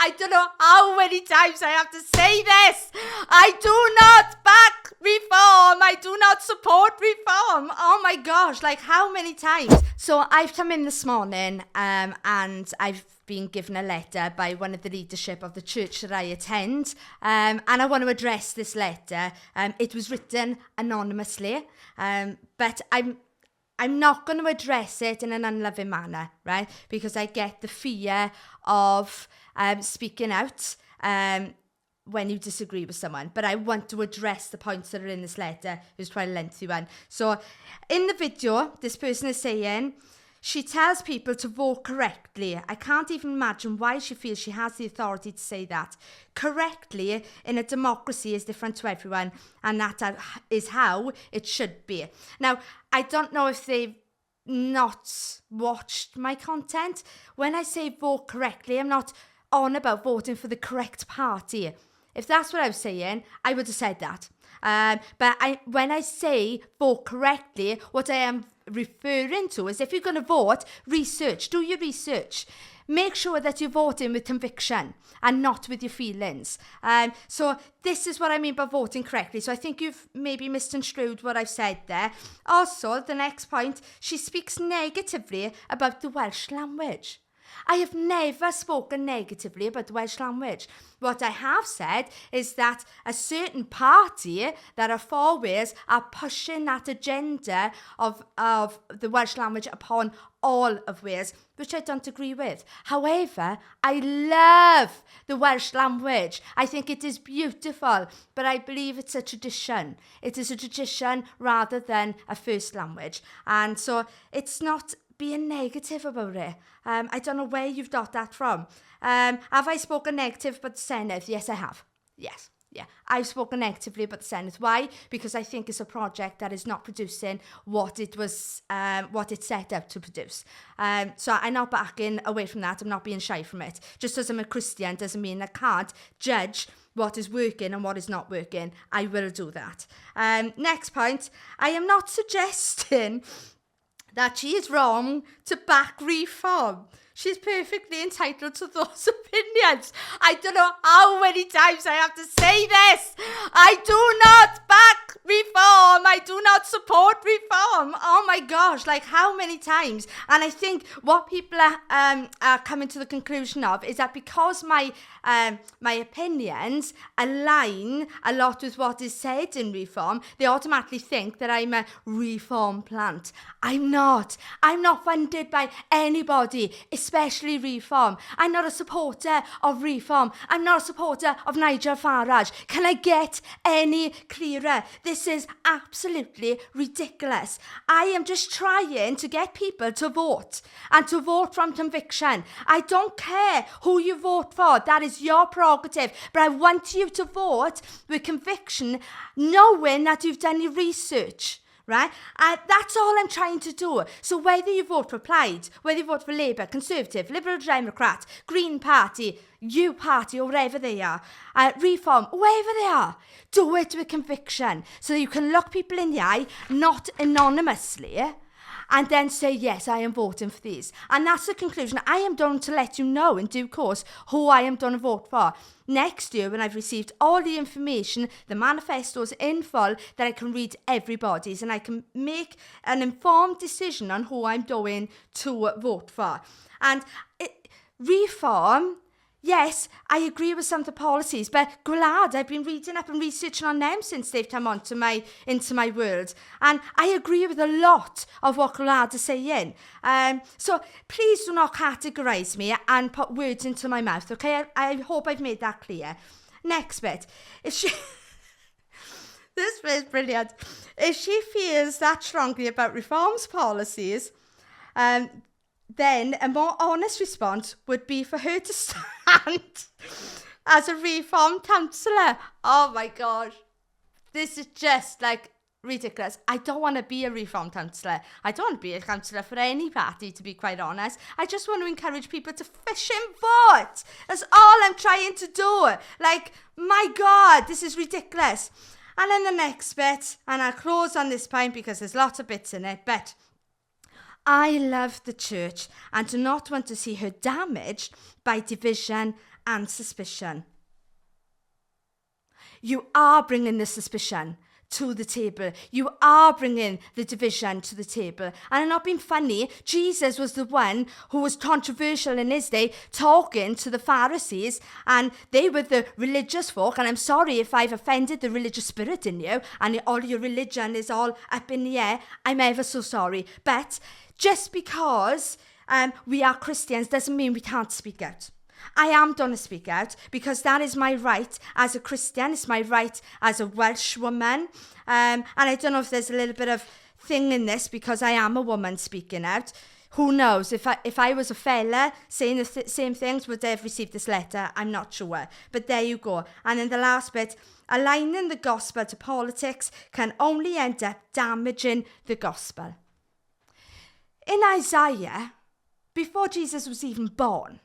I don't know how many times I have to say this. I do not back reform. I do not support reform. Oh my gosh, like how many times? So I've come in this morning and I've been given a letter by one of the leadership of the church that I attend, and I want to address this letter. It was written anonymously, but I'm not going to address it in an unloving manner, right? Because I get the fear of speaking out when you disagree with someone. But I want to address the points that are in this letter. It was quite a lengthy one. So in the video, this person is saying, she tells people to vote correctly. I can't even imagine why she feels she has the authority to say that. Correctly in a democracy is different to everyone, and that is how it should be. Now, I don't know if they've not watched my content. When I say vote correctly, I'm not on about voting for the correct party. If that's what I was saying, I would have said that. But when I say vote correctly, what I am referring to is if you're going to vote, research, do your research. Make sure that you're voting with conviction and not with your feelings. So this is what I mean by voting correctly. So I think you've maybe misconstrued what I've said there. Also, the next point, she speaks negatively about the Welsh language. I have never spoken negatively about the Welsh language. What I have said is that a certain party that are for Wales are pushing that agenda of the Welsh language upon all of Wales, which I don't agree with. However, I love the Welsh language. I think it is beautiful, but I believe it's a tradition. It is a tradition rather than a first language. And so it's not being negative about it. I don't know where you've got that from. Have I spoken negative about the Senedd? Yes, I have. Yes. Yeah, I've spoken negatively about the Senedd. Why? Because I think it's a project that is not producing what it set out to produce. So I'm not backing away from that. I'm not being shy from it. Just as I'm a Christian doesn't mean I can't judge what is working and what is not working. I will do that. Next point, I am not suggesting that she is wrong to back reform. She's perfectly entitled to those opinions. I don't know how many times I have to say this. I do not back reform. I do not support reform. Oh my gosh, like how many times? And I think what people are coming to the conclusion of is that because my opinions align a lot with what is said in reform, they automatically think that I'm a reform plant. I'm not. I'm not funded by anybody, especially reform. I'm not a supporter of reform. I'm not a supporter of Nigel Farage. Can I get any clearer? This is absolutely ridiculous. I am just trying to get people to vote and to vote from conviction. I don't care who you vote for. That is your prerogative. But I want you to vote with conviction, knowing that you've done your research. Right? That's all I'm trying to do. So whether you vote for Plaid, whether you vote for Labour, Conservative, Liberal Democrat, Green Party, U Party, or wherever they are, Reform, wherever they are, do it with conviction. So you can look people in the eye, not anonymously, and then say, yes, I am voting for these. And that's the conclusion. I am going to let you know in due course who I am going to vote for. Next year, when I've received all the information, the manifestos in full, that I can read everybody's and I can make an informed decision on who I'm going to vote for. And reform, yes, I agree with some of the policies, but Gwlad, I've been reading up and researching on them since they've come into my world. And I agree with a lot of what Gwlad is saying. So please do not categorise me and put words into my mouth, okay? I hope I've made that clear. Next bit. This is brilliant. If she feels that strongly about reforms policies, then a more honest response would be for her to stand as a reform councillor. Oh my gosh. This is just like ridiculous. I don't want to be a reform councillor. I don't want to be a councillor for any party, to be quite honest. I just want to encourage people to fish and vote. That's all I'm trying to do. Like, my God, this is ridiculous. And then the next bit, and I'll close on this point because there's lots of bits in it, but I love the church and do not want to see her damaged by division and suspicion. You are bringing the suspicion to the table. You are bringing the division to the table. And I'm not being funny. Jesus was the one who was controversial in his day, talking to the Pharisees, and they were the religious folk. And I'm sorry if I've offended the religious spirit in you and all your religion is all up in the air. I'm ever so sorry. But just because we are Christians doesn't mean we can't speak out. I am going to speak out because that is my right as a Christian. It's my right as a Welsh woman. And I don't know if there's a little bit of thing in this because I am a woman speaking out. Who knows? If I was a fella saying the same things, would I have received this letter? I'm not sure. But there you go. And in the last bit, aligning the gospel to politics can only end up damaging the gospel. In Isaiah, before Jesus was even born,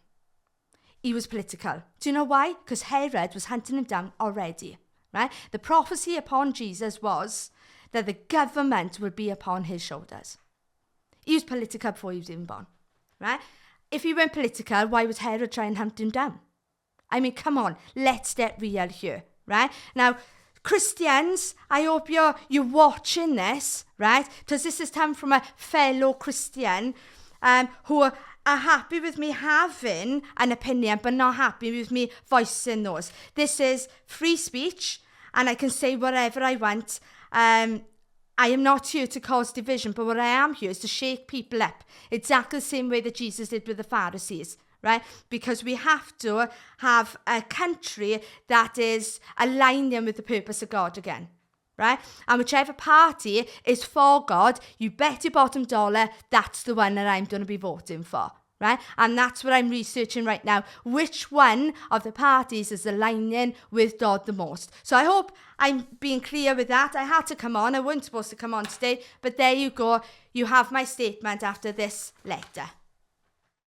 he was political. Do you know why? Because Herod was hunting him down already, right? The prophecy upon Jesus was that the government would be upon his shoulders. He was political before he was even born, right? If he weren't political, why was Herod trying to hunt him down? I mean, come on, let's get real here, right? Now, Christians, I hope you're watching this, right? Because this is come from a fellow Christian who are happy with me having an opinion, but not happy with me voicing those. This is free speech, and I can say whatever I want. I am not here to cause division, but what I am here is to shake people up. Exactly the same way that Jesus did with the Pharisees, right? Because we have to have a country that is aligning with the purpose of God again. Right? And whichever party is for God, you bet your bottom dollar that's the one that I'm going to be voting for. Right? And that's what I'm researching right now. Which one of the parties is aligning with God the most? So I hope I'm being clear with that. I had to come on. I wasn't supposed to come on today. But there you go. You have my statement after this letter.